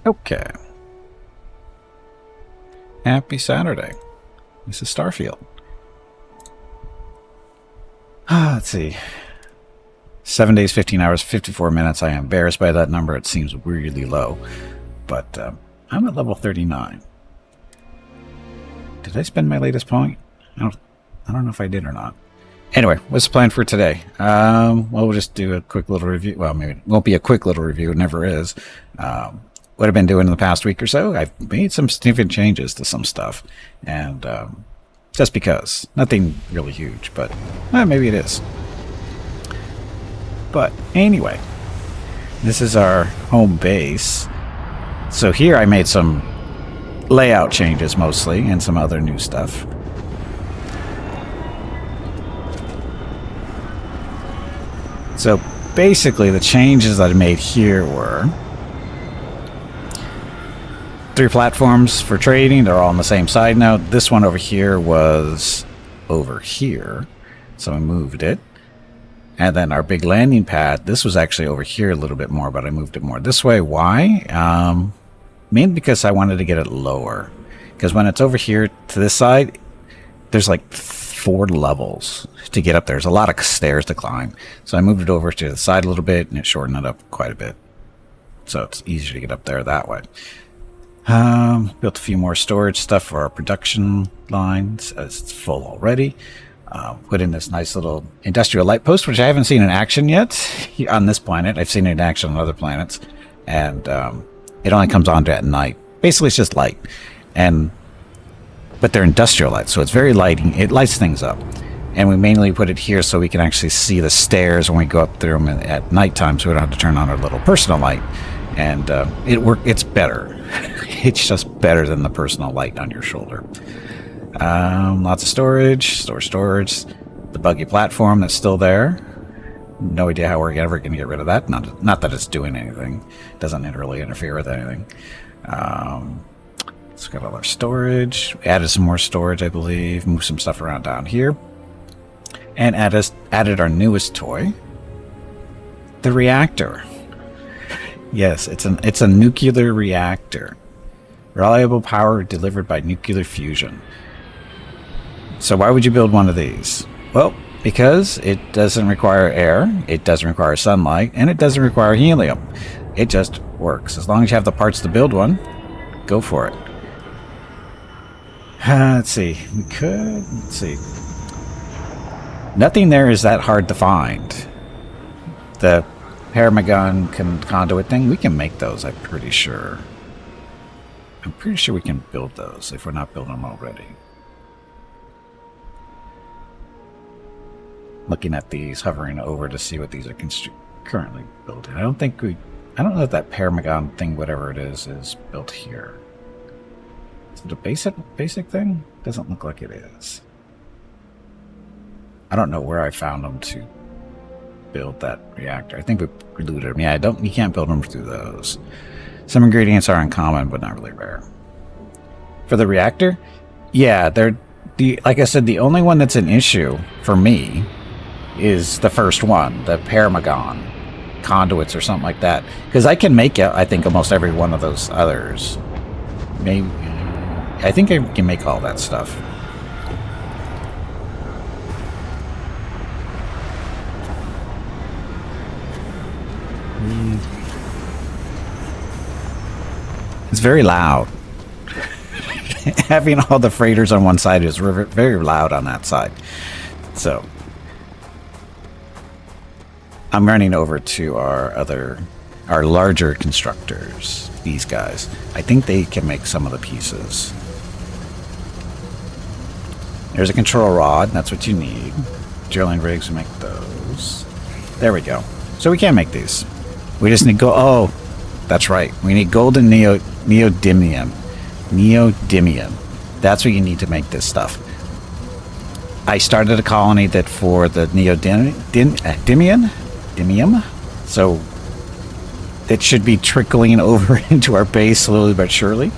Okay. Happy Saturday. This is Starfield. Let's see. 7 days, 15 hours, 54 minutes. I am embarrassed by that number. It seems really low. But I'm at level 39. Did I spend my latest point? I don't know if I did or not. Anyway, what's the plan for today? Well, we'll just do a quick little review. Well, maybe it won't be a quick little review. It never is. What I've been doing in the past week or so, I've made some significant changes to some stuff. And just because. Nothing really huge, but maybe it is. But anyway, this is our home base. So here I made some layout changes mostly and some other new stuff. So basically the changes that I made here were 3 platforms for trading. They're all on the same side now. This one over here was over here, so I moved it. And then our big landing pad, this was actually over here a little bit more, but I moved it more this way. Why? Mainly because I wanted to get it lower. Because when it's over here to this side, there's like 4 levels to get up there. There's a lot of stairs to climb. So I moved it over to the side a little bit, and it shortened it up quite a bit. So it's easier to get up there that way. Built a few more storage stuff for our production lines, as it's full already. Put in this nice little industrial light post, which I haven't seen in action yet on this planet. I've seen it in action on other planets. And it only comes on at night. Basically, it's just light. But they're industrial lights, so it's very lighting. It lights things up. And we mainly put it here so we can actually see the stairs when we go up through them at nighttime, so we don't have to turn on our little personal light. And it's better. It's just better than the personal light on your shoulder. Lots of storage. The buggy platform that's still there. No idea how we're ever going to get rid of that. Not that it's doing anything. It doesn't really interfere with anything. It's got all our storage. We added some more storage, I believe. Moved some stuff around down here. And added our newest toy. The reactor. Yes, it's a nuclear reactor. Reliable power delivered by nuclear fusion. So why would you build one of these? Well, because it doesn't require air, it doesn't require sunlight, and it doesn't require helium. It just works. As long as you have the parts to build one, go for it. Let's see. Let's see. Nothing there is that hard to find. The Paramagon conduit thing, we can make those, I'm pretty sure. I'm pretty sure we can build those if we're not building them already. Looking at these, hovering over to see what these are currently building. I don't know if that Paramagon thing, whatever it is built here. Is it a basic thing? Doesn't look like it is. I don't know where I found them to build that reactor. I think we looted them. Yeah, you can't build them through those. Some ingredients are uncommon, but not really rare. For the reactor, yeah, like I said, the only one that's an issue for me is the first one, the Paramagon conduits or something like that. Because I can make, I think, almost every one of those others. Maybe, I think I can make all that stuff. It's very loud. Having all the freighters on one side is very loud on that side. So I'm running over to our larger constructors, these guys. I think they can make some of the pieces. There's a control rod, that's what you need. Drilling rigs, we make those. There we go. So we can make these. We just need oh, that's right. We need golden neodymium. Neodymium. That's what you need to make this stuff. I started a colony that for the neodymium, so it should be trickling over into our base slowly but surely.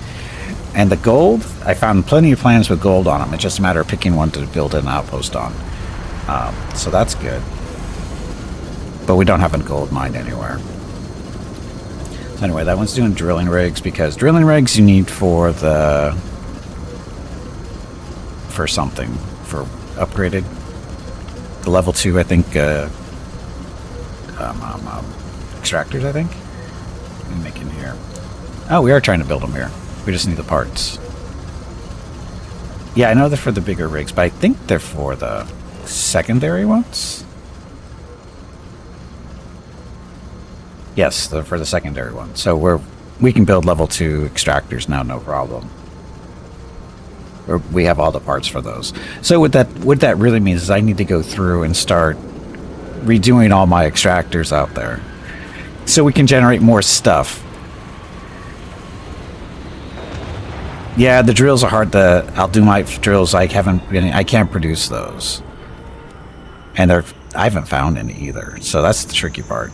And the gold, I found plenty of planets with gold on them. It's just a matter of picking one to build an outpost on. So that's good. But we don't have a gold mine anywhere. Anyway, that one's doing drilling rigs because drilling rigs you need for the... for something. For upgraded. The level 2, I think, extractors, I think? What are we making here? Oh, we are trying to build them here. We just need the parts. Yeah, I know they're for the bigger rigs, but I think they're for the secondary ones? Yes, they're for the secondary ones. So we can build level 2 extractors now, no problem. We have all the parts for those. So what that really means is I need to go through and start redoing all my extractors out there so we can generate more stuff. Yeah, the drills are hard to... I'll do my drills. I can't produce those. And I haven't found any either. So that's the tricky part.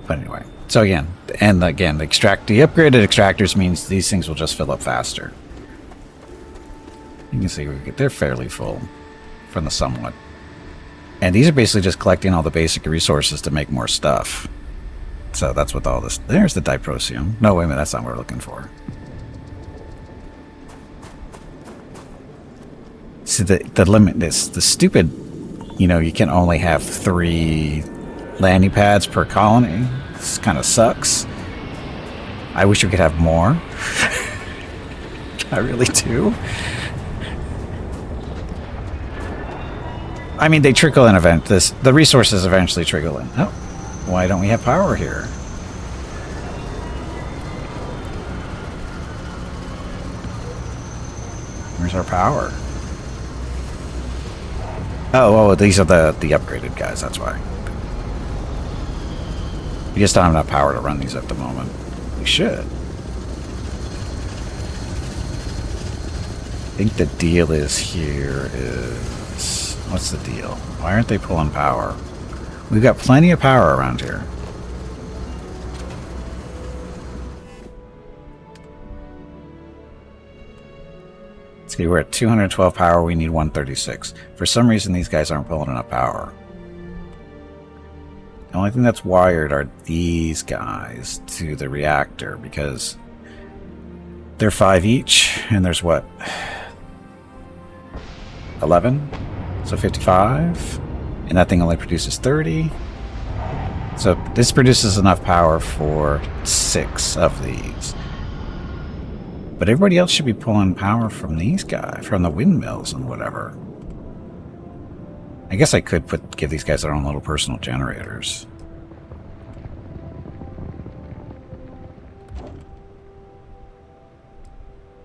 But anyway. So again, the upgraded extractors means these things will just fill up faster. You can see they're fairly full from the somewhat. And these are basically just collecting all the basic resources to make more stuff. So that's what all this... There's the diprosium. No, wait a minute, that's not what we're looking for. See, the limit is the stupid... You know, you can only have 3 landing pads per colony. This kind of sucks. I wish we could have more. I really do. I mean, they trickle in the resources eventually trickle in. Oh, why don't we have power here? Where's our power? Oh, these are the upgraded guys, that's why. We just don't have enough power to run these at the moment. We should. I think the deal is here is... What's the deal? Why aren't they pulling power? We've got plenty of power around here. See, we're at 212 power. We need 136. For some reason, these guys aren't pulling enough power. The only thing that's wired are these guys to the reactor because they're 5 each, and there's what? 11? So 55? And that thing only produces 30. So this produces enough power for 6 of these. But everybody else should be pulling power from these guys, from the windmills and whatever. I guess I could give these guys their own little personal generators.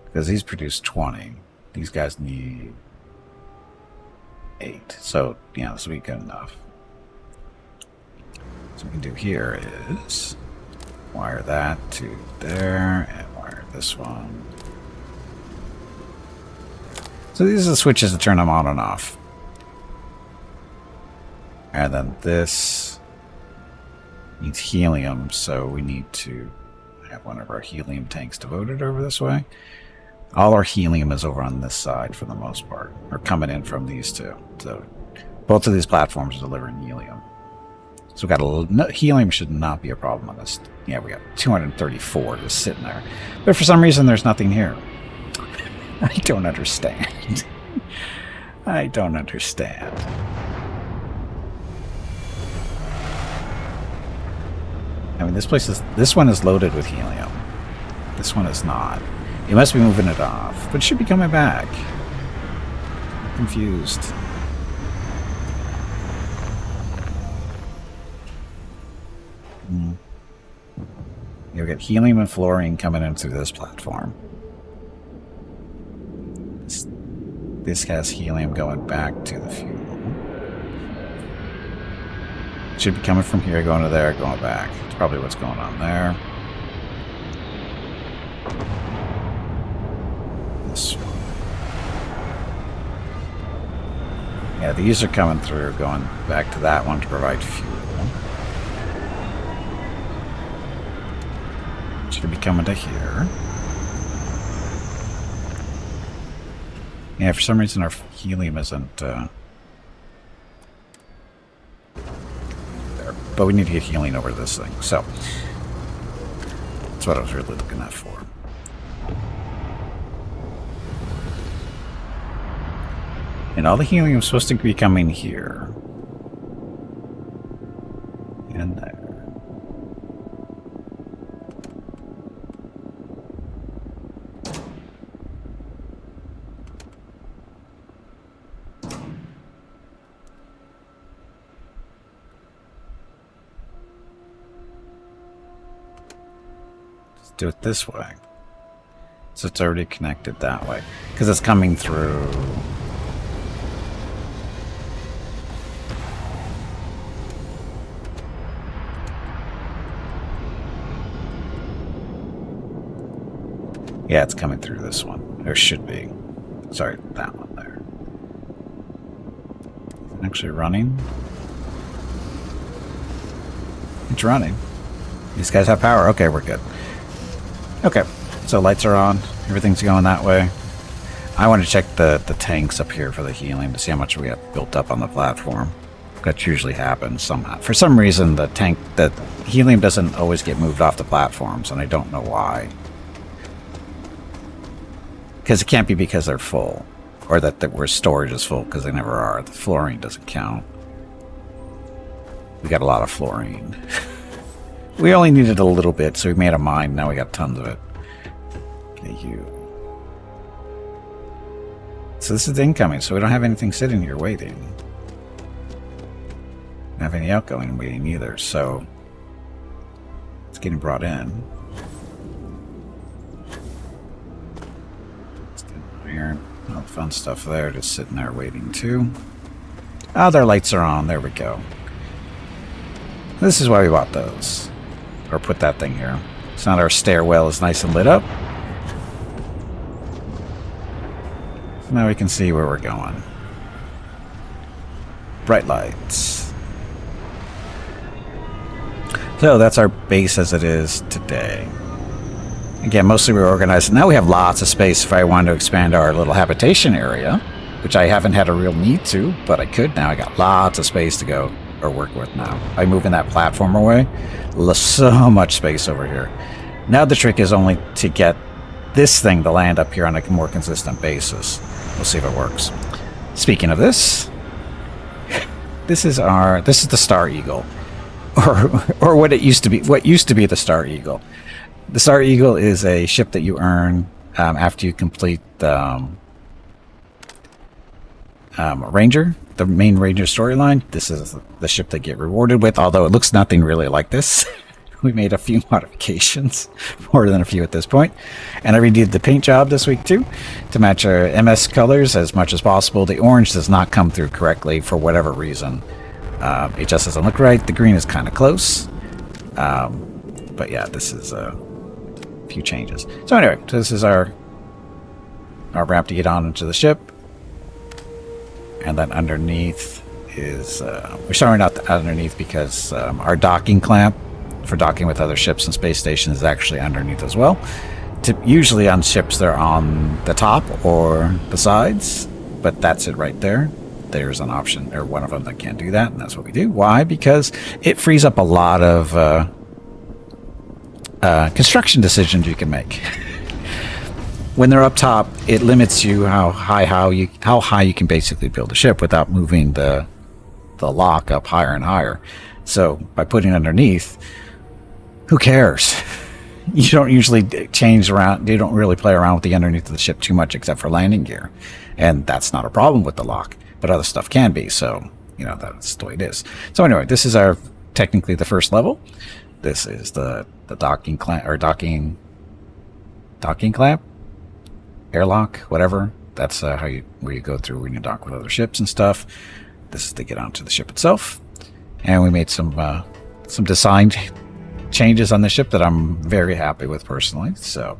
Because these produce 20. These guys need 8. So, yeah, this will be good enough. So what we can do here is wire that to there and wire this one. So these are the switches to turn them on and off. And then this needs helium, so we need to have one of our helium tanks devoted over this way. All our helium is over on this side for the most part, or coming in from these two. So both of these platforms are delivering helium. So we've got a little... helium should not be a problem on this. Yeah, we got 234 just sitting there. But for some reason, there's nothing here. I don't understand. I don't understand. I mean, this one is loaded with helium. This one is not. You must be moving it off, but it should be coming back. I'm confused. You'll get helium and fluorine coming in through this platform. This has helium going back to the fuel. It should be coming from here, going to there, going back. It's probably what's going on there. This one. Yeah, these are coming through, going back to that one to provide fuel. Should be coming to here. Yeah, for some reason our helium isn't there. but we need to get healing over this thing. So that's what I was really looking at for. And all the healing was supposed to be coming here. And there. Let's do it this way. So it's already connected that way. Because it's coming through... Yeah, it's coming through this one. Or should be. Sorry, that one there. Is it actually running? It's running. These guys have power. Okay, we're good. Okay, so lights are on. Everything's going that way. I want to check the tanks up here for the healing to see how much we have built up on the platform. That usually happens somehow. For some reason, the helium doesn't always get moved off the platforms, and I don't know why. Because it can't be because they're full, or that where storage is full, because they never are. The fluorine doesn't count. We got a lot of fluorine. We only needed a little bit, so we made a mine. Now we got tons of it. Okay, you. So this is incoming, so we don't have anything sitting here waiting. Don't have any outgoing waiting either, so it's getting brought in. Iron, all the fun stuff there, just sitting there waiting too. Oh, their lights are on. There we go. This is why we bought those. Or put that thing here. So now our stairwell is nice and lit up. So now we can see where we're going. Bright lights. So that's our base as it is today. Again, mostly we're organized. Now we have lots of space if I wanted to expand our little habitation area, which I haven't had a real need to, but I could now. I got lots of space to go or work with now. By moving that platform away, so much space over here. Now the trick is only to get this thing to land up here on a more consistent basis. We'll see if it works. Speaking of this, this is the Star Eagle, or what it used to be. What used to be the Star Eagle. The Star Eagle is a ship that you earn after you complete Ranger, the main Ranger storyline. This is the ship they get rewarded with, although it looks nothing really like this. We made a few modifications, more than a few at this point. And I redid the paint job this week too, to match our MS colors as much as possible. The orange does not come through correctly for whatever reason. It just doesn't look right. The green is kind of close. But yeah, this is a few changes. So anyway, this is our ramp to get on into the ship. And then underneath is, we're starting out underneath because our docking clamp for docking with other ships and space stations is actually underneath as well. Usually on ships they're on the top or the sides, but that's it right there. There's an option, or one of them that can't do that, and that's what we do. Why? Because it frees up a lot of construction decisions you can make. When they're up top, it limits you how high you can basically build a ship without moving the lock up higher and higher. So by putting underneath, who cares? You don't usually change around. You don't really play around with the underneath of the ship too much, except for landing gear, and that's not a problem with the lock. But other stuff can be. So you know that's the way it is. So anyway, this is our technically the first level. This is the docking clamp or docking clamp, airlock, whatever. That's where you go through when you dock with other ships and stuff. This is to get onto the ship itself, and we made some design changes on the ship that I'm very happy with personally. So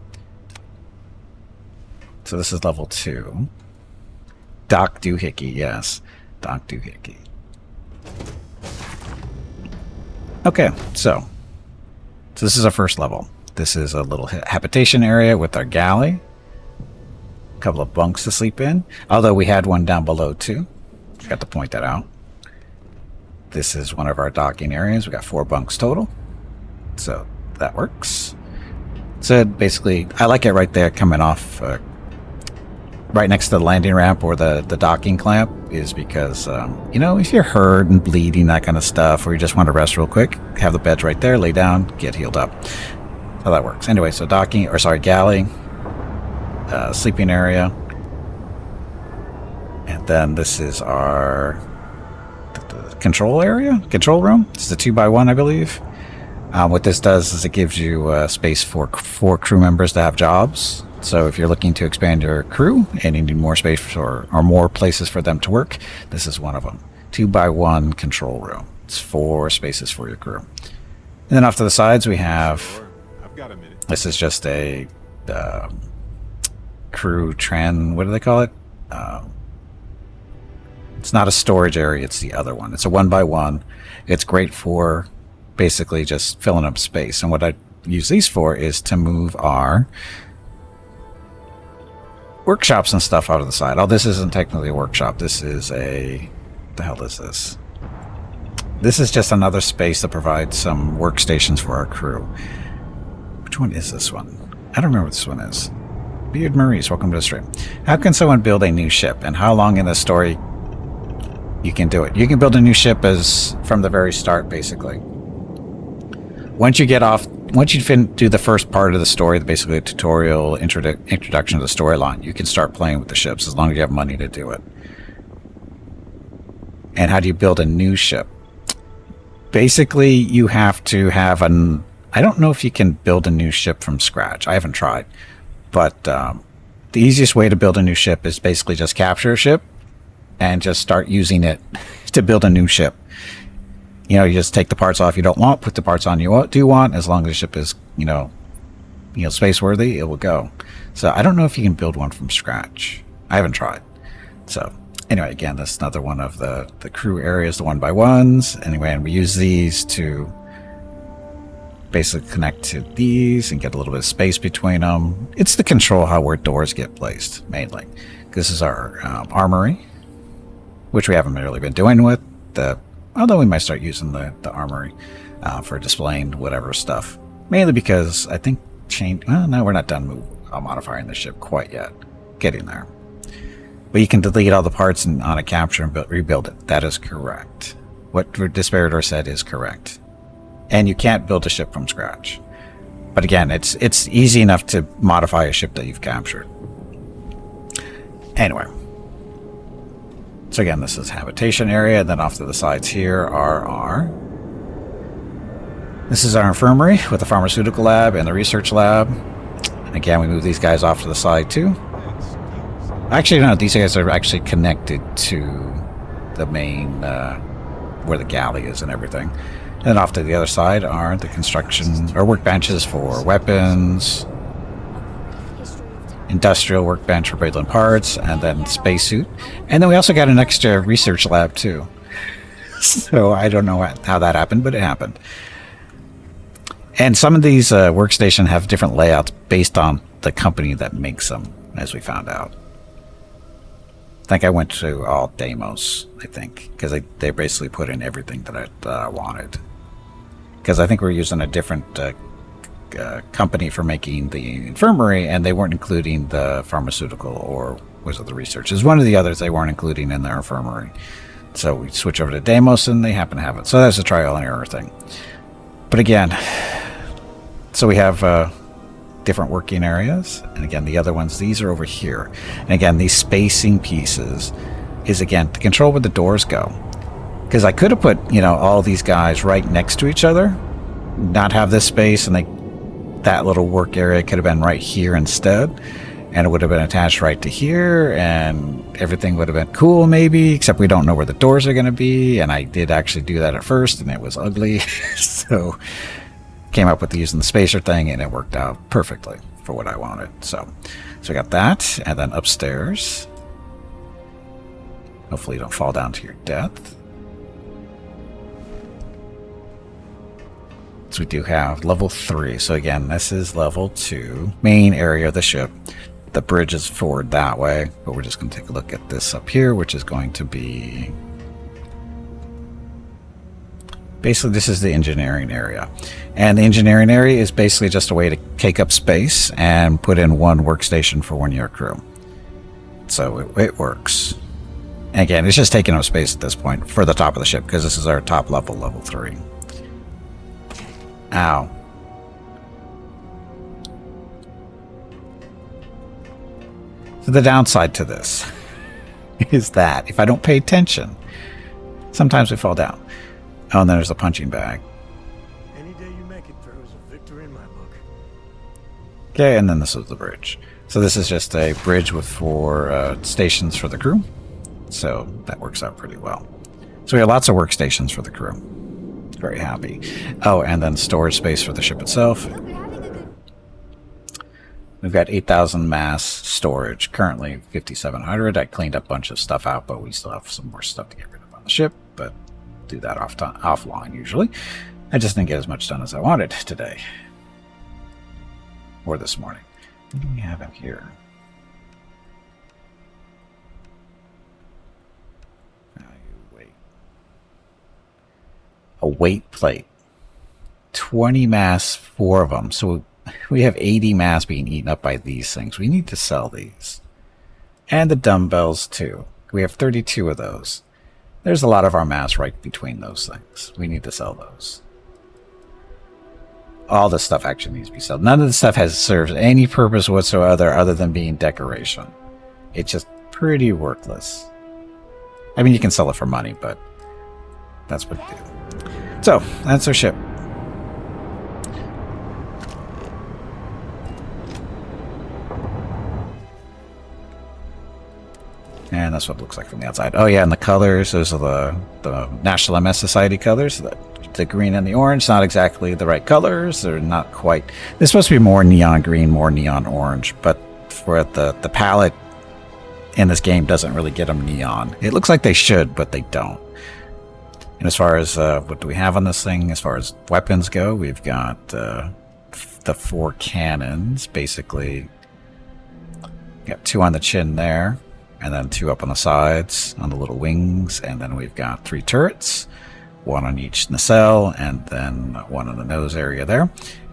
this is level 2. Dock Doohickey, yes, Dock Doohickey. Okay, so this is our first level. This is a little habitation area with our galley. A couple of bunks to sleep in. Although we had one down below too. Got to point that out. This is one of our docking areas. We got 4 bunks total, so that works. So basically, I like it right there coming off right next to the landing ramp or the docking clamp, is because, you know, if you're hurt and bleeding, that kind of stuff, or you just want to rest real quick, have the beds right there, lay down, get healed up. So that works. Anyway, so docking, or sorry, galley, sleeping area. And then this is our control area, control room. This is a 2x1, I believe. What this does is it gives you space for 4 crew members to have jobs. So if you're looking to expand your crew and you need more space or more places for them to work, this is one of them. 2x1 control room. It's 4 spaces for your crew. And then off to the sides we have, this is just a crew what do they call it? It's not a storage area, it's the other one. It's a 1x1. It's great for basically just filling up space. And what I use these for is to move our workshops and stuff out of the side. Oh, this isn't technically a workshop. This is a... what the hell is this? This is just another space that provides some workstations for our crew. Which one is this one? I don't remember what this one is. Beard Maurice, welcome to the stream. How can someone build a new ship, and how long in the story you can do it? You can build a new ship as from the very start, basically. Once you do the first part of the story, basically a tutorial introduction to the storyline, you can start playing with the ships as long as you have money to do it. And how do you build a new ship? Basically, you have to have I don't know if you can build a new ship from scratch. I haven't tried. But the easiest way to build a new ship is basically just capture a ship and just start using it to build a new ship. You know, you just take the parts off you don't want, put the parts on you do want. As long as the ship is, you know, space worthy, it will go. So I don't know if you can build one from scratch. I haven't tried. So anyway, again, that's another one of the crew areas, the 1x1s. Anyway, and we use these to basically connect to these and get a little bit of space between them. It's to control where doors get placed, mainly. This is our armory, which we haven't really been doing with. Although we might start using the armory for displaying whatever stuff. Mainly because I think well, no, we're not done modifying the ship quite yet. Getting there. But you can delete all the parts on a capture and rebuild it. That is correct. What Disparador said is correct. And you can't build a ship from scratch. But again, it's easy enough to modify a ship that you've captured. Anyway. So again, this is habitation area. Then off to the sides here are this is our infirmary with the pharmaceutical lab and the research lab. And again, we move these guys off to the side too. Actually, no, these guys are actually connected to the main, where the galley is and everything. And then off to the other side are the construction or workbenches for weapons, industrial workbench for Braidland parts, and then spacesuit. And then we also got an extra research lab too. So I don't know how that happened, but it happened. And some of these workstations have different layouts based on the company that makes them, as we found out. I think I went to all Deimos, I think, because they basically put in everything that I wanted. Because I think we're using a different company for making the infirmary, and they weren't including the pharmaceutical, or was it the research? It's one of the others they weren't including in their infirmary. So we switch over to Deimos, and they happen to have it. So that's a trial and error thing. But again, so we have different working areas, and again, the other ones, these are over here. And again, these spacing pieces is, again, to control where the doors go. Because I could have put, all these guys right next to each other, not have this space, and that little work area could have been right here instead, and it would have been attached right to here, and everything would have been cool maybe, except we don't know where the doors are going to be, and I did actually do that at first, and it was ugly. So came up with using the spacer thing, and it worked out perfectly for what I wanted. So we got that, and then upstairs, hopefully you don't fall down to your death. So we do have level 3. So again, this is level 2, main area of the ship. The bridge is forward that way, but we're just going to take a look at this up here, which is going to be Basically, this is the engineering area. And the engineering area is basically just a way to take up space and put in one workstation for one of your crew. So it works. And again, it's just taking up space at this point for the top of the ship, because this is our top level, level 3. Ow. So the downside to this is that if I don't pay attention, sometimes we fall down. Oh, and then there's a punching bag. Any day you make it through is a victory in my book. Okay, and then this is the bridge. So this is just a bridge with 4 stations for the crew. So that works out pretty well. So we have lots of workstations for the crew. Very happy. Oh, and then storage space for the ship itself. We've got 8,000 mass storage. Currently 5,700. I cleaned up a bunch of stuff out, but we still have some more stuff to get rid of on the ship. But do that offline usually. I just didn't get as much done as I wanted today. Or this morning. What do we have in here? Weight. A weight plate. 20 mass, 4 of them. So we have 80 mass being eaten up by these things. We need to sell these. And the dumbbells too. We have 32 of those. There's a lot of our mass right between those things. We need to sell those. All this stuff actually needs to be sold. None of the stuff serves any purpose whatsoever other than being decoration. It's just pretty worthless. I mean, you can sell it for money, but that's what we do. So, that's our ship. And that's what it looks like from the outside. Oh yeah, and the colors, those are the National MS Society colors. The green and the orange, not exactly the right colors. They're not quite... They're supposed to be more neon green, more neon orange. But for the palette in this game doesn't really get them neon. It looks like they should, but they don't. And as far as what do we have on this thing, as far as weapons go, we've got the 4 cannons, basically. Got 2 on the chin there. And then 2 up on the sides, on the little wings. And then we've got 3 turrets, 1 on each nacelle, and then 1 on the nose area there.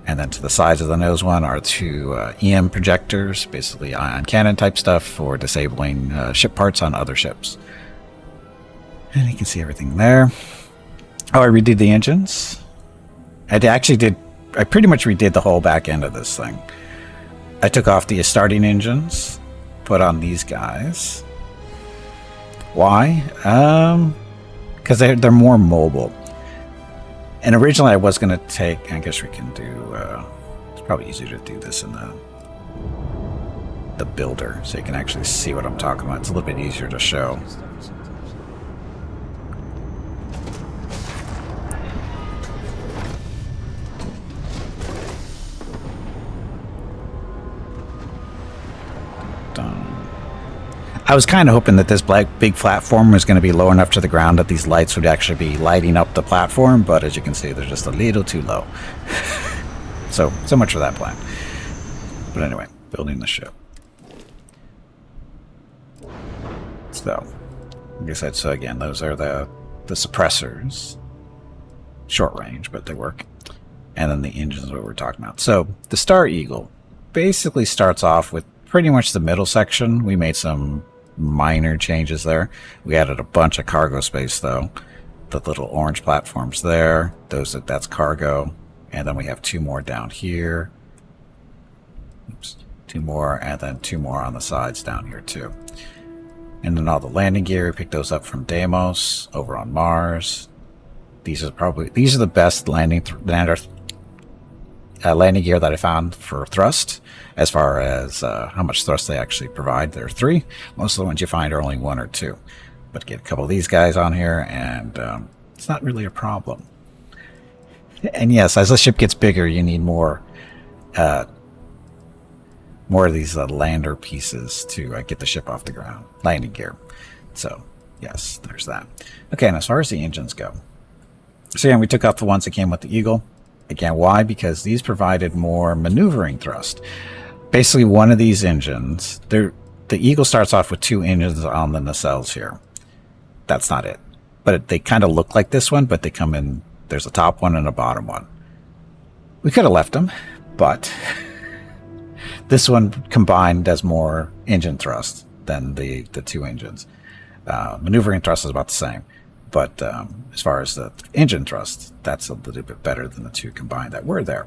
And then to the sides of the nose one are 2 EM projectors, basically ion cannon type stuff for disabling ship parts on other ships. And you can see everything there. Oh, I redid the engines. I pretty much redid the whole back end of this thing. I took off the starting engines, put on these guys. Why? Because they're more mobile. And originally I was going to take... I guess we can do... it's probably easier to do this in the builder, so you can actually see what I'm talking about. It's a little bit easier to show. I was kind of hoping that this big platform was going to be low enough to the ground that these lights would actually be lighting up the platform, but as you can see, they're just a little too low. So much for that plan. But anyway, building the ship. So, like I said, so again, those are the suppressors. Short range, but they work. And then the engines is what we're talking about. So, the Star Eagle basically starts off with pretty much the middle section. We made some minor changes there. We added a bunch of cargo space though. The little orange platforms there, that's cargo. And then we have 2 more down here. Oops, 2 more, and then 2 more on the sides down here too. And then all the landing gear, we picked those up from Deimos over on Mars. These are the best landing gear that I found for thrust, as far as how much thrust they actually provide. There are 3. Most of the ones you find are only 1 or 2. But get a couple of these guys on here, and it's not really a problem. And yes, as the ship gets bigger, you need more of these lander pieces to get the ship off the ground. Landing gear. So, yes, there's that. Okay, and as far as the engines go. So, yeah, we took out the ones that came with the Eagle. Again, why? Because these provided more maneuvering thrust. Basically, one of these engines, the Eagle starts off with 2 engines on the nacelles here. That's not it. But they kind of look like this one, but they come in There's a top one and a bottom one. We could have left them, but this one combined does more engine thrust than the two engines. Maneuvering thrust is about the same, but as far as the engine thrust, that's a little bit better than the two combined that were there.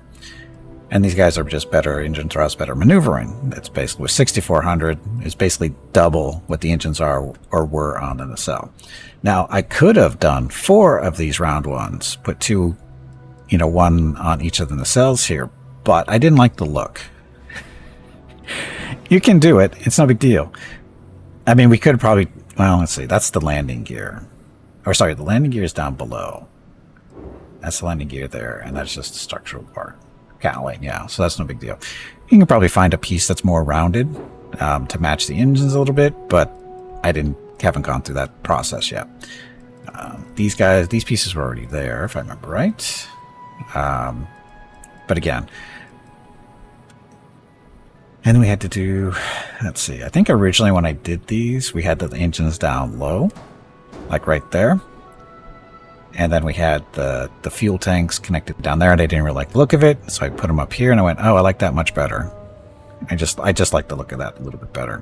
And these guys are just better engine thrust, better maneuvering. It's basically with 6400, it's basically double what the engines are or were on the nacelle. Now, I could have done 4 of these round ones, put 2, one on each of the nacelles here, but I didn't like the look. You can do it. It's no big deal. I mean, we could probably, well, let's see. That's the landing gear. Or sorry, the landing gear is down below. That's the landing gear there, and that's just a structural part. Cowling, yeah, so that's no big deal. You can probably find a piece that's more rounded to match the engines a little bit, but I haven't gone through that process yet. These pieces were already there, if I remember right. But again, and we had to do, let's see, I think originally when I did these, we had the engines down low, like right there. And then we had the fuel tanks connected down there, and I didn't really like the look of it, so I put them up here, and I went, oh, I like that much better. I just like the look of that a little bit better.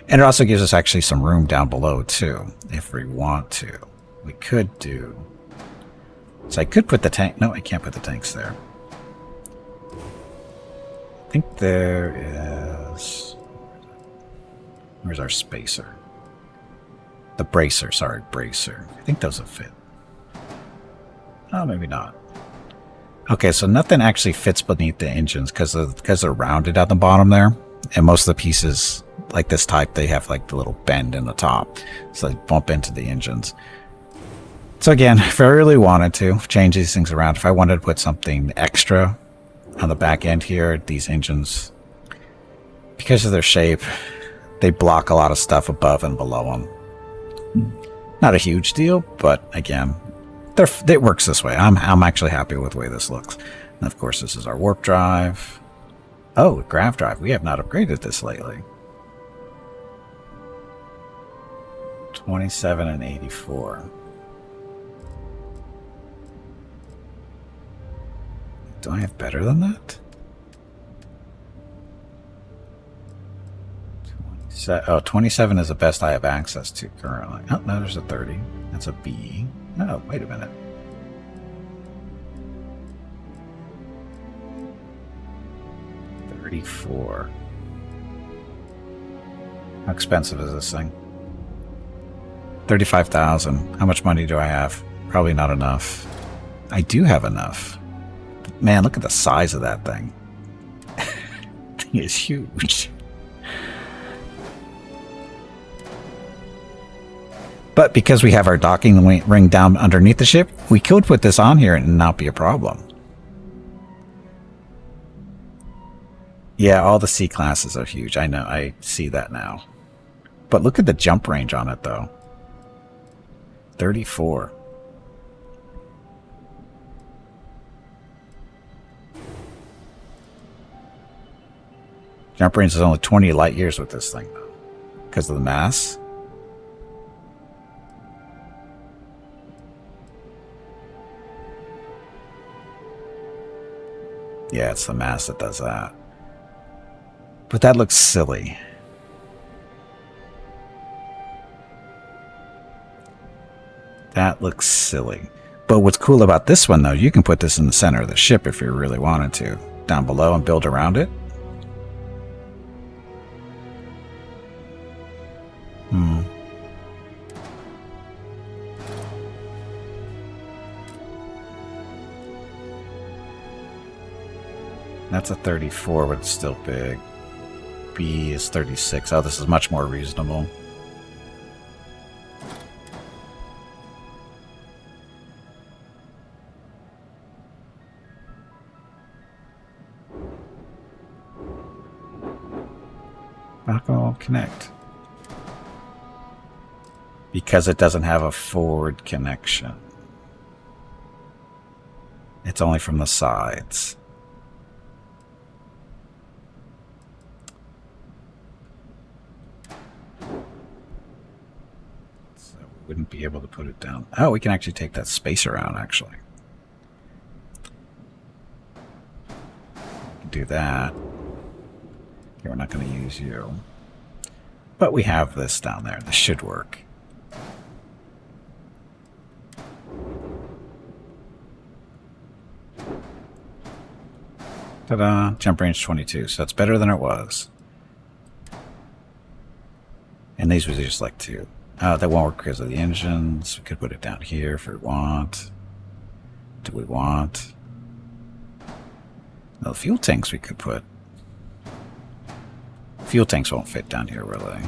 And it also gives us actually some room down below, too, if we want to. We could do... So I could put the tank... No, I can't put the tanks there. I think there is... Where's our spacer? The bracer, sorry, bracer. I think those will fit. Oh, maybe not. Okay, so nothing actually fits beneath the engines because they're rounded at the bottom there. And most of the pieces, like this type, they have like the little bend in the top. So they bump into the engines. So again, if I really wanted to change these things around, if I wanted to put something extra on the back end here, these engines, because of their shape, they block a lot of stuff above and below them. Not a huge deal, but again... it works this way. I'm actually happy with the way this looks. And of course, this is our warp drive. Oh, grav drive. We have not upgraded this lately. 27 and 84. Do I have better than that? 27 is the best I have access to currently. Oh, no, there's a 30. That's a B. No, wait a minute. $34. How expensive is this thing? $35,000. How much money do I have? Probably not enough. I do have enough. Man, look at the size of that thing. The thing is huge. But because we have our docking ring down underneath the ship, we could put this on here and not be a problem. Yeah, all the C classes are huge. I know, I see that now. But look at the jump range on it, though. 34. Jump range is only 20 light years with this thing, though, because of the mass. Yeah, it's the mass that does that. But that looks silly. That looks silly. But what's cool about this one, though, you can put this in the center of the ship if you really wanted to. Down below and build around it. That's a 34, but it's still big. B is 36. Oh, this is much more reasonable. Not going to connect. Because it doesn't have a forward connection. It's only from the sides. So we wouldn't be able to put it down. Oh, we can actually take that spacer out, actually. do that. Okay, we're not going to use you. But we have this down there. This should work. Ta-da! Jump range 22, so that's better than it was. And these would just like 2. That won't work because of the engines. We could put it down here if we want. Do we want? No, fuel tanks we could put. Fuel tanks won't fit down here, really.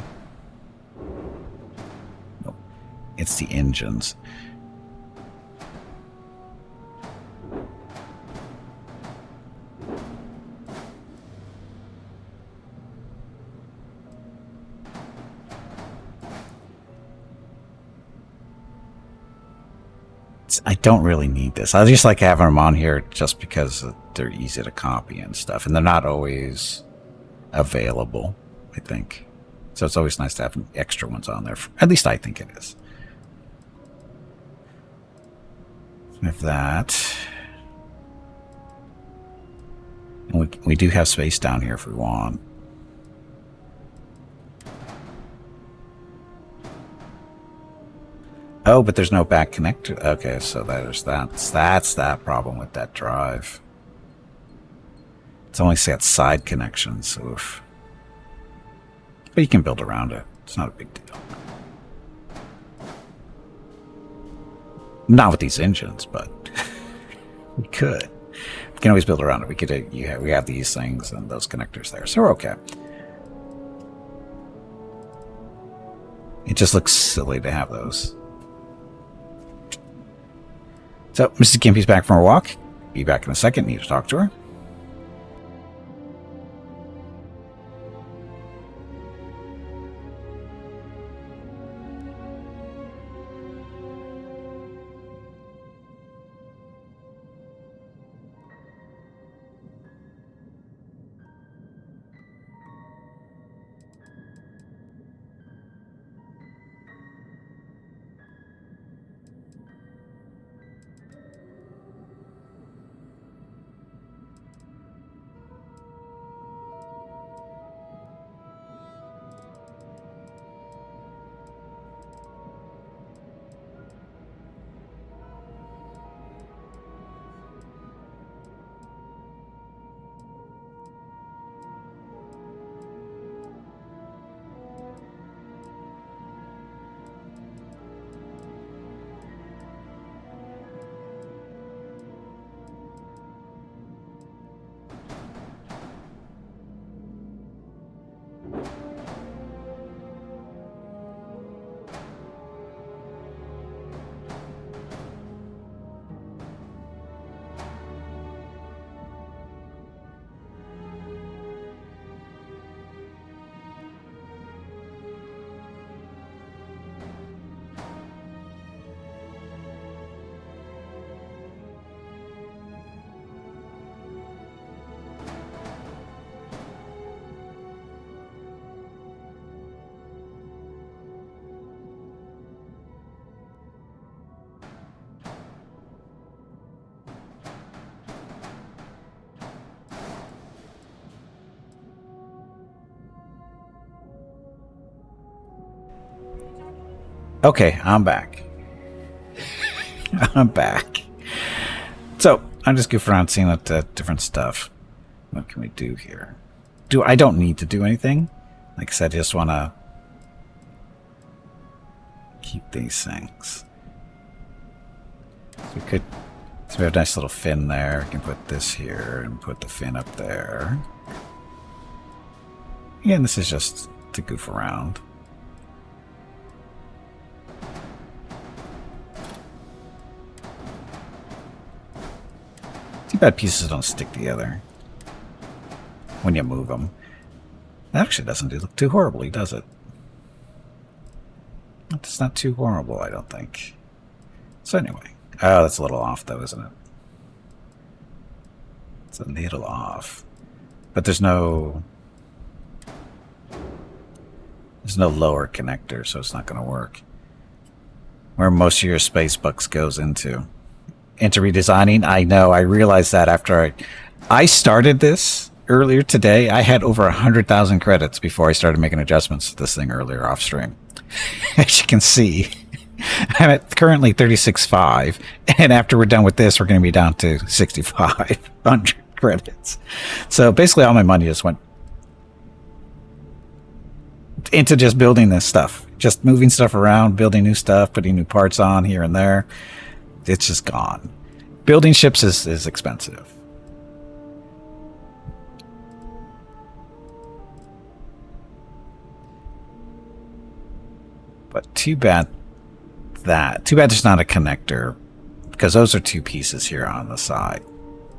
Nope. It's the engines. I don't really need this. I just like having them on here just because they're easy to copy and stuff. And they're not always available, I think. So it's always nice to have extra ones on there. At least I think it is. With that. And we do have space down here if we want. Oh, but there's no back connector. Okay, so that's that problem with that drive. It's only got side connections. Oof. But you can build around it. It's not a big deal. Not with these engines, but we could. We can always build around it. We could. We have these things and those connectors there, so we're okay. It just looks silly to have those. So, Mrs. Gimpy's back from her walk. Be back in a second. Need to talk to her. Okay, I'm back. I'm back. So, I'm just goofing around seeing what different stuff. What can we do here? I don't need to do anything. Like I said, I just want to keep these things. So we have a nice little fin there. We can put this here and put the fin up there. Again, this is just to goof around. Too bad pieces don't stick together when you move them. That actually doesn't look too horribly, does it? It's not too horrible, I don't think. So anyway. Oh, that's a little off though, isn't it? It's a little off. But there's no lower connector, so it's not going to work. Where most of your space bucks goes into redesigning. I know, I realized that after I started this earlier today, I had over 100,000 credits before I started making adjustments to this thing earlier off stream. As you can see, I'm at currently 36.5, and after we're done with this, we're going to be down to 6,500 credits. So basically all my money just went into just building this stuff. Just moving stuff around, building new stuff, putting new parts on here and there. It's just gone. Building ships is expensive. But too bad there's not a connector, because those are two pieces here on the side.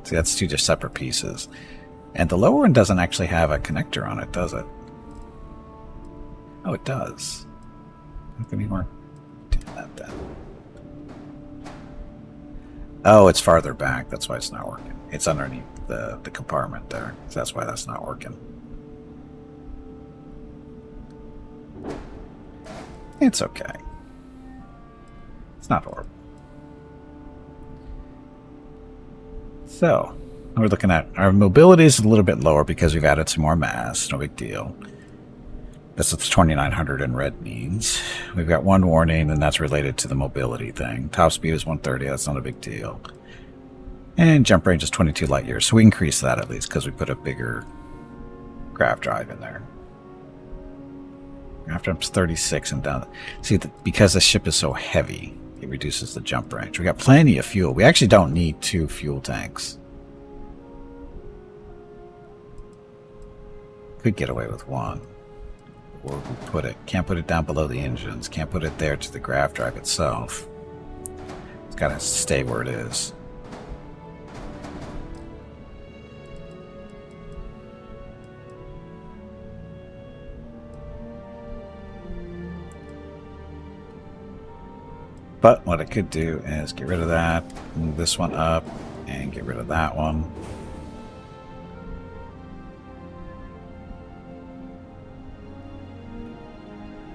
See, that's two just separate pieces. And the lower one doesn't actually have a connector on it, does it? Oh, it does. How come you weren't doing that then? Oh, it's farther back. That's why it's not working. It's underneath the compartment there. So that's why that's not working. It's okay. It's not horrible. So, we're looking at our mobility is a little bit lower because we've added some more mass. No big deal. That's what the 2,900 in red means. We've got one warning, and that's related to the mobility thing. Top speed is 130. That's not a big deal. And jump range is 22 light years. So we increase that at least because we put a bigger grav drive in there. After it's 36 and down. See, because the ship is so heavy, it reduces the jump range. We got plenty of fuel. We actually don't need 2 fuel tanks. Could get away with 1. Where we put it. Can't put it down below the engines. Can't put it there to the grav drive itself. It's got to stay where it is. But what I could do is get rid of that, move this one up, and get rid of that one.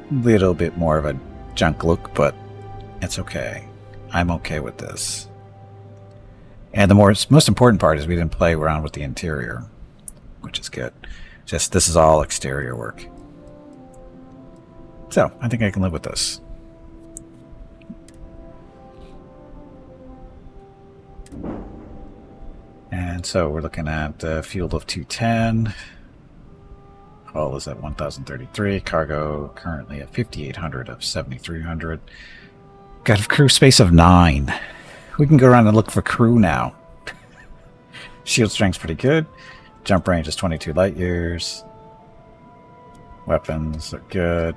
Little bit more of a junk look, but it's okay. I'm okay with this. And the most important part is we didn't play around with the interior, which is good. Just this is all exterior work. So I think I can live with this. And so we're looking at fuel of 210. Hull is at 1,033. Cargo currently at 5,800 of 7,300. Got a crew space of 9. We can go around and look for crew now. Shield strength's pretty good. Jump range is 22 light years. Weapons are good.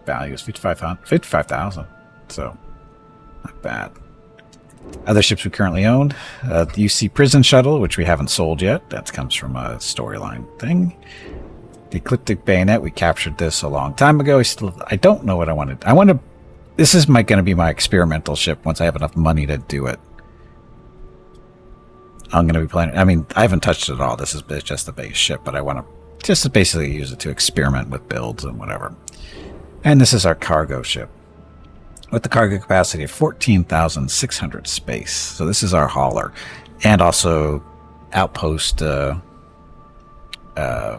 Value is 55,000. So, not bad. Other ships we currently own, the UC Prison Shuttle, which we haven't sold yet. That comes from a storyline thing. The Ecliptic Bayonet, we captured this a long time ago. I don't know what I wanted. This is going to be my experimental ship once I have enough money to do it. I'm going to be playing. I mean, I haven't touched it at all. This is just the base ship, but I want to just basically use it to experiment with builds and whatever. And this is our cargo ship, with the cargo capacity of 14,600 space. So this is our hauler. And also outpost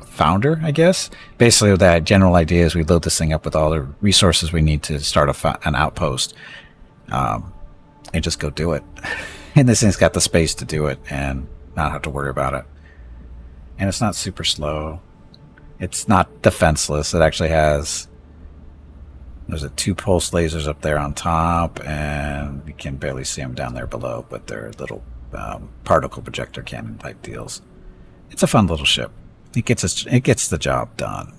founder, I guess. Basically, that general idea is we load this thing up with all the resources we need to start an outpost. And just go do it. And this thing's got the space to do it and not have to worry about it. And it's not super slow. It's not defenseless. It actually has... There's 2 pulse lasers up there on top, and you can barely see them down there below, but they're little particle projector cannon type deals. It's a fun little ship. It gets the job done.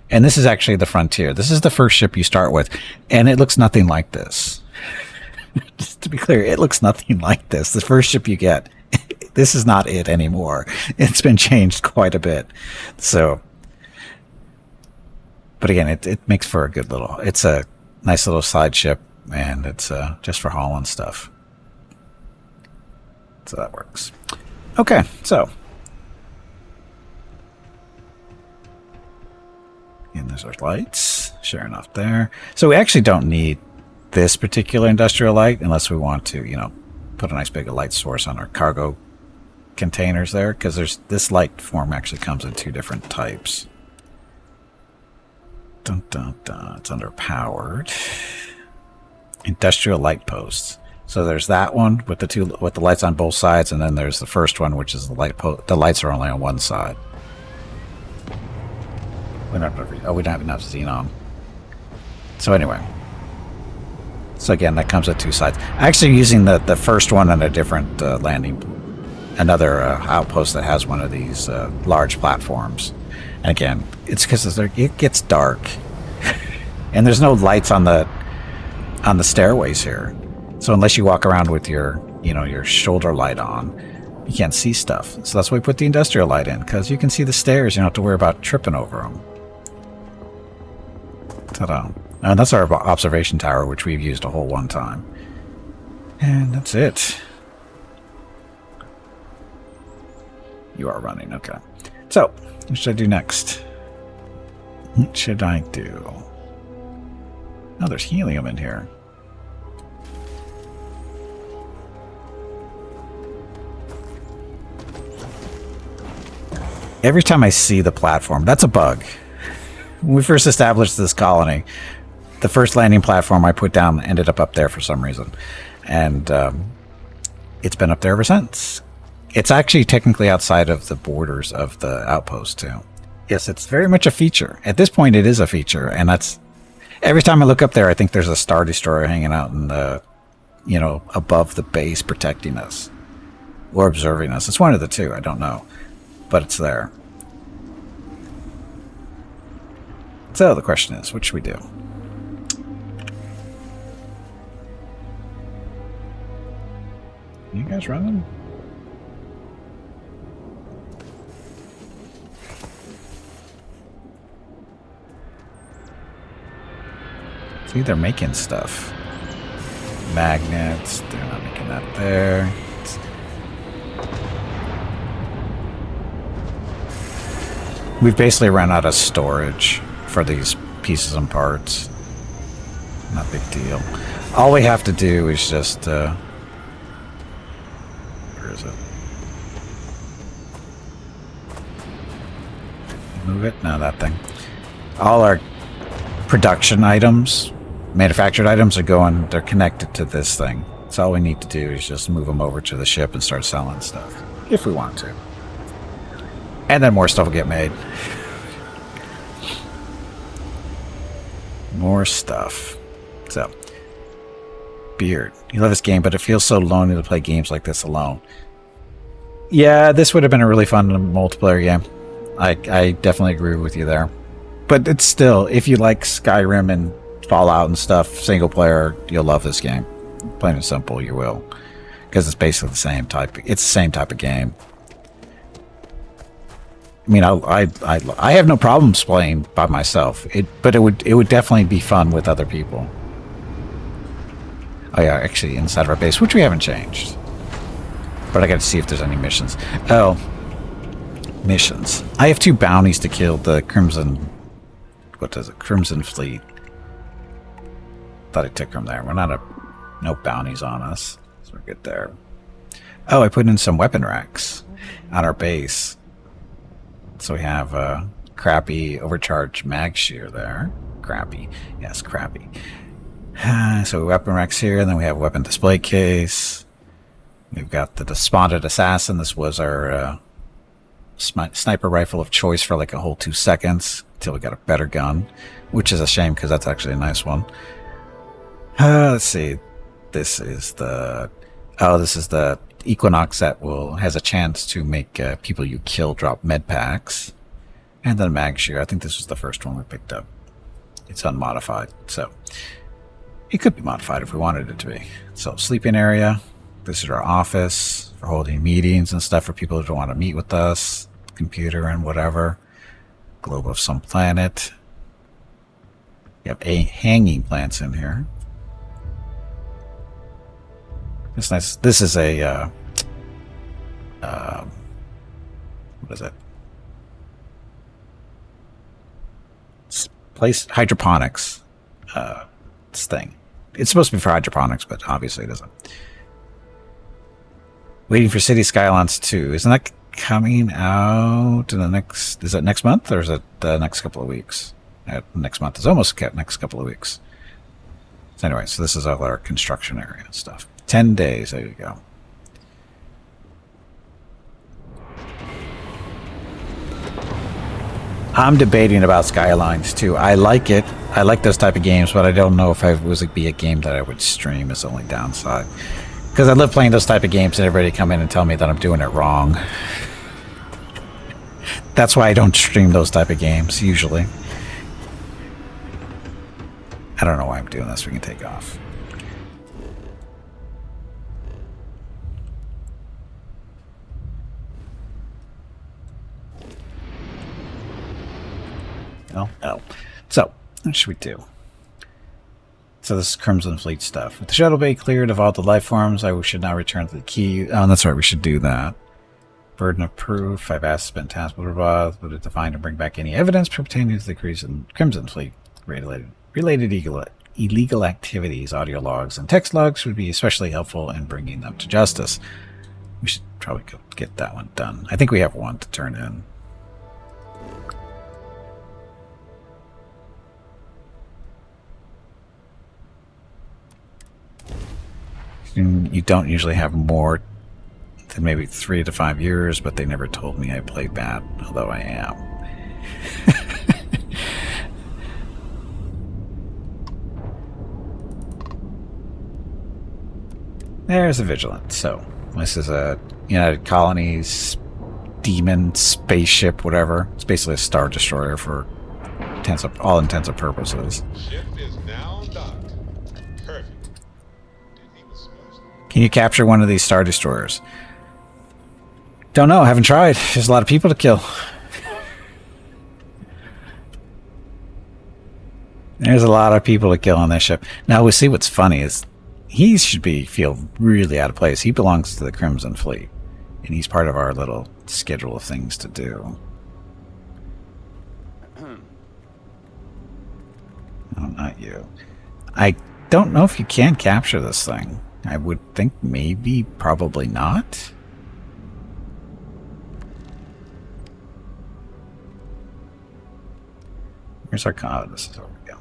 And this is actually the Frontier. This is the first ship you start with, and it looks nothing like this. Just to be clear, it looks nothing like this. The first ship you get, this is not it anymore. It's been changed quite a bit. So... But again, it makes for a good little... It's a nice little side ship, and it's just for hauling stuff. So that works. Okay, so... And there's our lights. Sharing off there. So we actually don't need this particular industrial light unless we want to, put a nice big light source on our cargo containers there, because there's this light form actually comes in two different types. Dun, dun, dun. It's underpowered. Industrial light posts. So there's that one with the lights on both sides, and then there's the first one, which is the the lights are only on one side. We don't have enough xenon. So anyway. So again, that comes with two sides. Actually using the first one on a different another outpost that has one of these large platforms. And again, it's because it gets dark. And there's no lights on the stairways here. So unless you walk around with your shoulder light on, you can't see stuff. So that's why we put the industrial light in, because you can see the stairs. You don't have to worry about tripping over them. Ta-da. And that's our observation tower, which we've used a whole one time. And that's it. You are running, okay. So, what should I do next? What should I do? Oh, there's helium in here. Every time I see the platform, that's a bug. When we first established this colony, the first landing platform I put down ended up there for some reason. And it's been up there ever since. It's actually technically outside of the borders of the outpost, too. Yes, it's very much a feature. At this point, it is a feature. And that's... Every time I look up there, I think there's a Star Destroyer hanging out in the... above the base protecting us. Or observing us. It's one of the two, I don't know. But it's there. So the question is, what should we do? You guys running? See, they're making stuff. Magnets, they're not making that there. We've basically run out of storage for these pieces and parts. Not a big deal. All we have to do is just... where is it? Move it? No, that thing. All our production items, manufactured items they're connected to this thing. So all we need to do is just move them over to the ship and start selling stuff. If we want to. And then more stuff will get made. More stuff. So, Beard. You love this game, but it feels so lonely to play games like this alone. Yeah, this would have been a really fun multiplayer game. I definitely agree with you there. But it's still, if you like Skyrim and Fallout and stuff, single player, you'll love this game. Plain and simple, you will. Because it's basically the same type. It's the same type of game. I mean, I have no problems playing by myself. But it would definitely be fun with other people. Oh yeah, actually inside of our base, which we haven't changed. But I got to see if there's any missions. Oh, missions. I have 2 bounties to kill the Crimson. What is it? Crimson Fleet. Thought I took them there. We're not no bounties on us, so we're good there. Oh, I put in some weapon racks on our base. So we have a crappy overcharged mag shear there. Crappy. Yes, crappy. So weapon racks here, and then we have a weapon display case. We've got the Despondent Assassin. This was our sniper rifle of choice for like a whole 2 seconds until we got a better gun, which is a shame because that's actually a nice one. Let's see. This is the Equinox that has a chance to make people you kill drop med packs. And then mag shear. I think this was the first one we picked up. It's unmodified, so it could be modified if we wanted it to be. So sleeping area. This is our office for holding meetings and stuff for people who don't want to meet with us. Computer and whatever. Globe of some planet. You have hanging plants in here. It's nice. This is a what is it? Place hydroponics this thing. It's supposed to be for hydroponics, but obviously it isn't. Waiting for City Skylines 2. Isn't that coming out in the next... Is it next month or is it the next couple of weeks? Next month is almost next couple of weeks. So anyway, so this is all our construction area and stuff. 10 days. There you go. I'm debating about Skylines too. I like it. I like those type of games, but I don't know if it was be a game that I would stream is the only downside. Because I love playing those type of games and everybody come in and tell me that I'm doing it wrong. That's why I don't stream those type of games, usually. I don't know why I'm doing this. We can take off. No. So, what should we do? So this is Crimson Fleet stuff. With the shuttle bay cleared of all the life forms, I should now return to the key. Oh, that's right. We should do that. Burden of proof. I've asked spent task would it define and bring back any evidence pertaining to the Crimson Fleet related illegal activities. Audio logs and text logs would be especially helpful in bringing them to justice. We should probably go get that one done. I think we have one to turn in. You don't usually have more than maybe 3 to 5 years, but they never told me I play bad, although I am. There's a Vigilant. So, this is a United Colonies demon spaceship, whatever. It's basically a Star Destroyer for all intents and purposes. Ship is now docked. Perfect. Can you capture one of these Star Destroyers? Don't know. Haven't tried. There's a lot of people to kill. There's a lot of people to kill on this ship. Now, we see what's funny is he should feel really out of place. He belongs to the Crimson Fleet. And he's part of our little schedule of things to do. Oh, not you. I don't know if you can capture this thing. I would think maybe, probably not. Here's our code. This is where we go.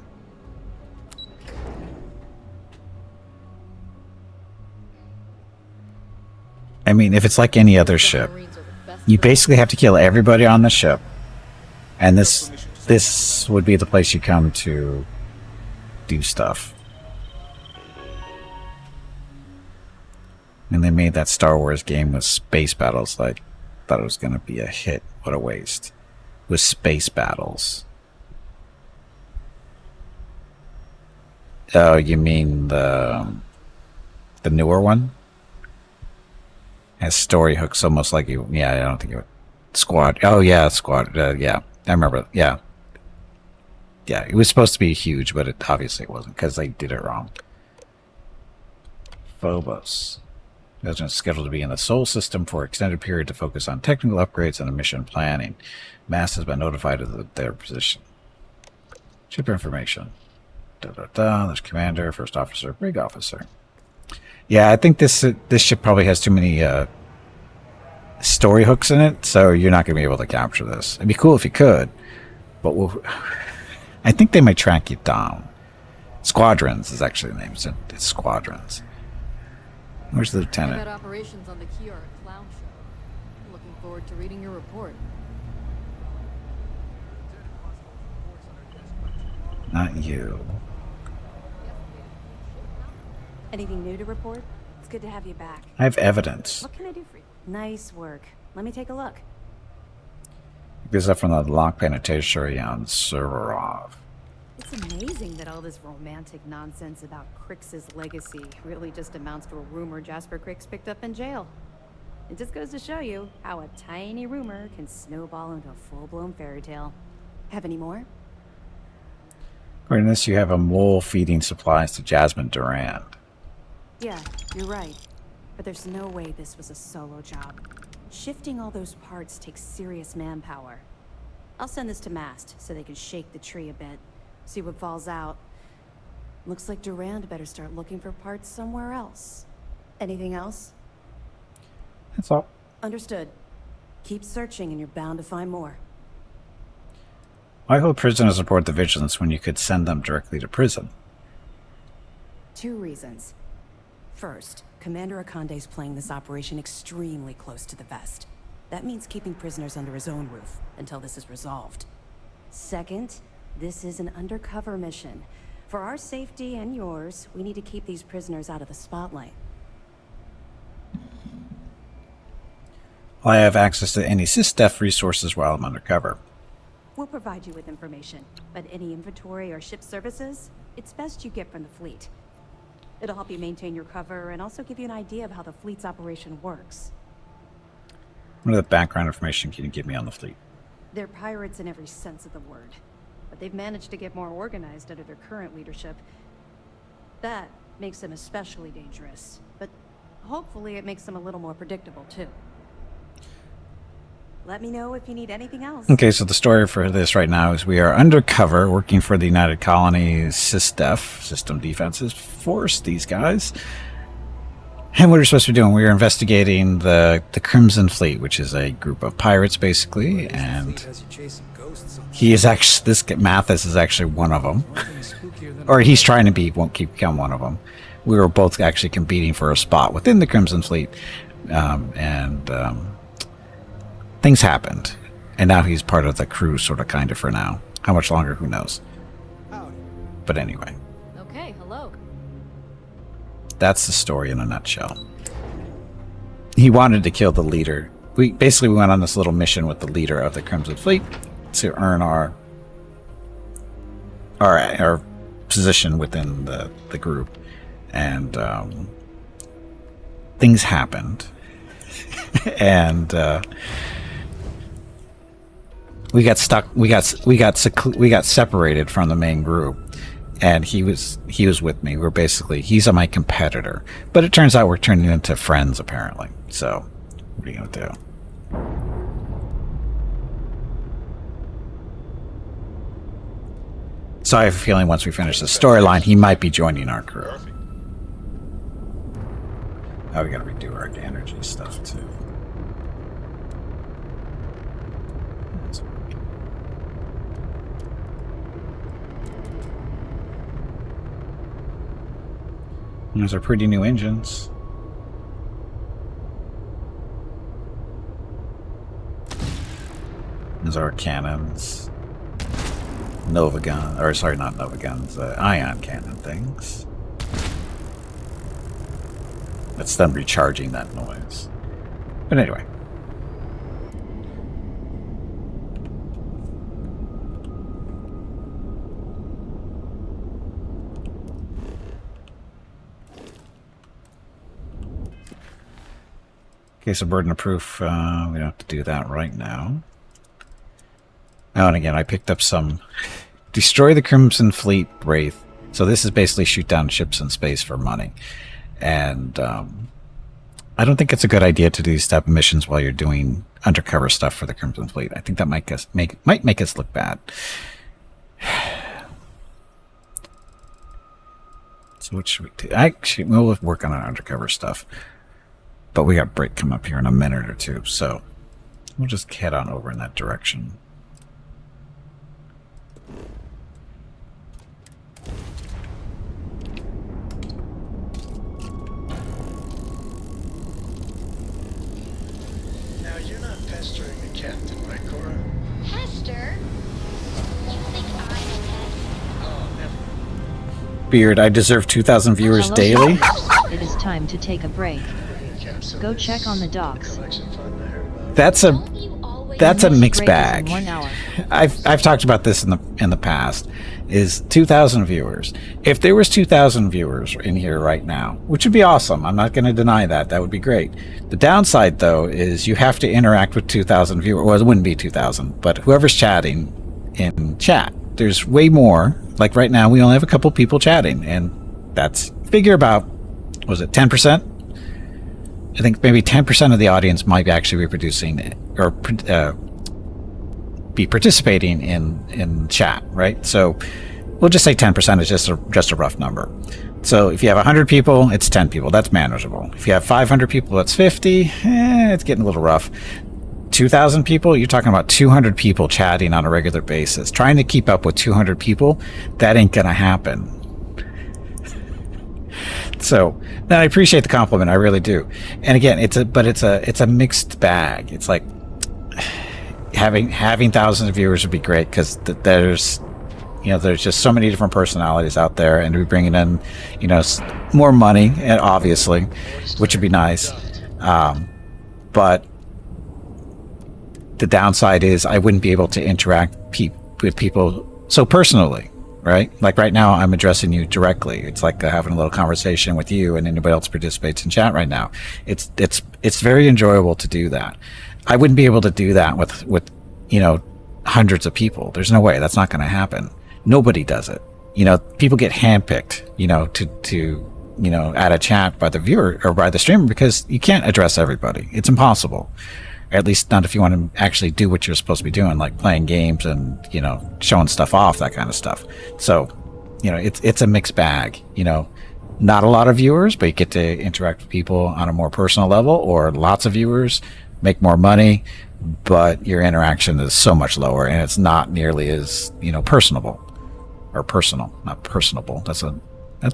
I mean, if it's like any other ship, you basically have to kill everybody on the ship. And this would be the place you come to do stuff. And they made that Star Wars game with space battles. Like, thought it was going to be a hit. What a waste. With space battles. Oh, you mean the newer one? Has story hooks almost like you. Yeah, I don't think it would. Squad. Oh, yeah, Squad. Yeah, I remember. Yeah. Yeah, it was supposed to be huge, but it obviously wasn't because they did it wrong. Phobos. Is scheduled to be in the Sol system for an extended period to focus on technical upgrades and mission planning. Mass has been notified of their position. Ship information. There's commander, first officer, brig officer. Yeah, I think this ship probably has too many story hooks in it, so you're not going to be able to capture this. It'd be cool if you could, but I think they might track you down. Squadrons is actually the name. It's Squadrons. Where's the lieutenant? Operations on the key are a clown show. I'm looking forward to reading your report. Not you. Anything new to report? It's good to have you back. I have evidence. What can I do for you? Nice work. Let me take a look. This is from the lock penitentiary on Serverov. It's amazing that all this romantic nonsense about Crix's legacy really just amounts to a rumor Jasper Crix picked up in jail. It just goes to show you how a tiny rumor can snowball into a full-blown fairy tale. Have any more? According to this, you have a mole feeding supplies to Jasmine Durand. Yeah, you're right. But there's no way this was a solo job. Shifting all those parts takes serious manpower. I'll send this to Mast so they can shake the tree a bit. See what falls out. Looks like Durand better start looking for parts somewhere else. Anything else? That's all. Understood. Keep searching and you're bound to find more. Why hold prisoners aboard the Vigilance when you could send them directly to prison? 2 reasons. First, Commander Akande's playing this operation extremely close to the vest. That means keeping prisoners under his own roof until this is resolved. Second, this is an undercover mission. For our safety and yours, we need to keep these prisoners out of the spotlight. I have access to any SysDef resources while I'm undercover. We'll provide you with information, but any inventory or ship services, it's best you get from the fleet. It'll help you maintain your cover and also give you an idea of how the fleet's operation works. What other background information can you give me on the fleet? They're pirates in every sense of the word, but they've managed to get more organized under their current leadership. That makes them especially dangerous, but hopefully it makes them a little more predictable too. Let me know if you need anything else. Okay, so the story for this right now is we are undercover working for the United Colonies SysDef, System Defenses Force, these guys. And what are we supposed to be doing? We are investigating the Crimson Fleet, which is a group of pirates, basically, and he is actually, this Mathis is actually one of them. Or he's trying to be, won't become one of them. We were both actually competing for a spot within the Crimson Fleet, things happened, and now he's part of the crew, sort of, kind of, for now. How much longer, who knows. But anyway, Okay, hello. that's the story in a nutshell. He wanted to kill the leader. We went on this little mission with the leader of the Crimson Fleet to earn our position within the group, and things happened, and we got stuck. We got separated from the main group, and he was with me. He's my competitor, but it turns out we're turning into friends apparently. So, what are you gonna do? So I have a feeling once we finish the storyline, he might be joining our crew. Perfect. Oh, we gotta redo our energy stuff too. Those are pretty new engines. Those are our cannons. Nova gun, or sorry, not Nova guns, ion cannon things. That's them recharging that noise. But anyway. Okay, so burden of proof, we don't have to do that right now. Oh, and again, I picked up some... Destroy the Crimson Fleet Wraith. So this is basically shoot down ships in space for money. And I don't think it's a good idea to do these type of missions while you're doing undercover stuff for the Crimson Fleet. I think that might make us look bad. So what should we do? Actually, we'll work on our undercover stuff. But we got a break come up here in a minute or two, so we'll just head on over in that direction. Now you're not pestering the captain, right, Cora? Hester? You think I'm a pest? Oh, never. Beard, I deserve 2,000 viewers Hello, daily. Shepard. It is time to take a break. Go check on the docks. That's a Don't you always that's a Next mixed break is bag. in 1 hour. I've talked about this in the past. Is 2,000 viewers. If there was 2,000 viewers in here right now, which would be awesome. I'm not going to deny that. That would be great. The downside, though, is you have to interact with 2,000 viewers. Well, it wouldn't be 2,000, but whoever's chatting in chat. There's way more. Like right now, we only have a couple people chatting, and that's figure about, was it 10%? I think maybe 10% of the audience might be actually reproducing or be participating in chat, right? So we'll just say 10% is just a rough number. So if you have 100 people, it's 10 people. That's manageable. If you have 500 people, that's 50. It's getting a little rough. 2,000 people, you're talking about 200 people chatting on a regular basis. Trying to keep up with 200 people, that ain't gonna happen. So, no, I appreciate the compliment. I really do. And again, it's a mixed bag. It's like having thousands of viewers would be great because there's just so many different personalities out there, and we're bringing in, more money, obviously, which would be nice. But the downside is I wouldn't be able to interact with people so personally, right? Like right now, I'm addressing you directly. It's like having a little conversation with you, and anybody else participates in chat right now. It's very enjoyable to do that. I wouldn't be able to do that with hundreds of people. There's no way. That's not going to happen. Nobody does it. People get handpicked, to add a chat by the viewer or by the streamer because you can't address everybody. It's impossible. At least not if you want to actually do what you're supposed to be doing, like playing games and, showing stuff off, that kind of stuff. So, it's a mixed bag, not a lot of viewers, but you get to interact with people on a more personal level, or lots of viewers, make more money, but your interaction is so much lower and it's not nearly as, personable. Or personal, not personable. That's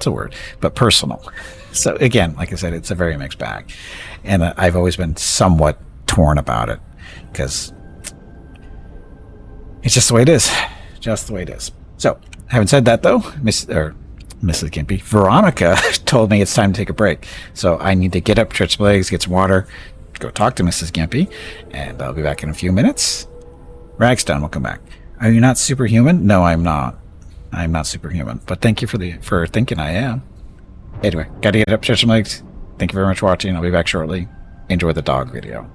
a word, but personal. So again, like I said, it's a very mixed bag, and I've always been somewhat torn about it because it's just the way it is. Just the way it is. So, having said that, though, Mrs. Gimpy, Veronica told me it's time to take a break. So I need to get up, stretch my legs, get some water, go talk to Mrs. Gimpy, and I'll be back in a few minutes. Ragstone will come back. Are you not superhuman? No, I'm not. I'm not superhuman, but thank you for thinking I am. Anyway, gotta get up, stretch my legs. Thank you very much for watching. I'll be back shortly. Enjoy the dog video.